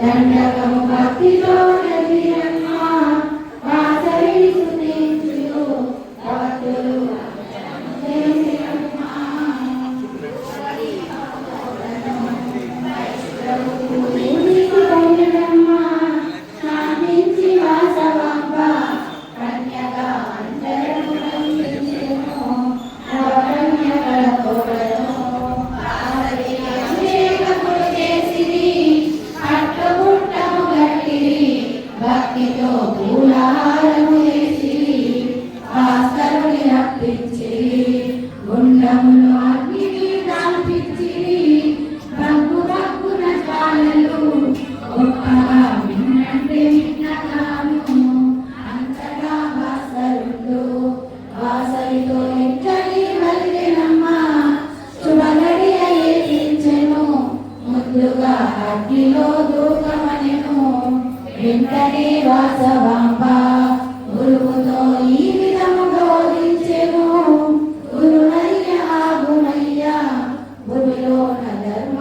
దండకము భక్తితో నదిరమ్మ వాసవిని స్తుతించును భక్తులు శాంతించి వాసవాంబ కన్యగా అందరము కన్యకల తోడను భక్తితో పూలహారము వేసిరి భాస్కరుని రప్పించిరి గుండమును అగ్నిని దాల్చిరి భగ్గు భగ్గున జ్వాలలు గొప్పగా విన్నంటే విన్నగాను అంతగా భాస్కరుడు వాసవితో ఎచ్చని వలినమ్మ శుభగడి అయ్యించెను ముద్దుగా అగ్నిలో దూకమనెను వెంటనే వాసవాంబ గురువుతో ఈ విధము బోధించెను గురువయ్య ఆగునయ్య భూమిలోన ధర్మ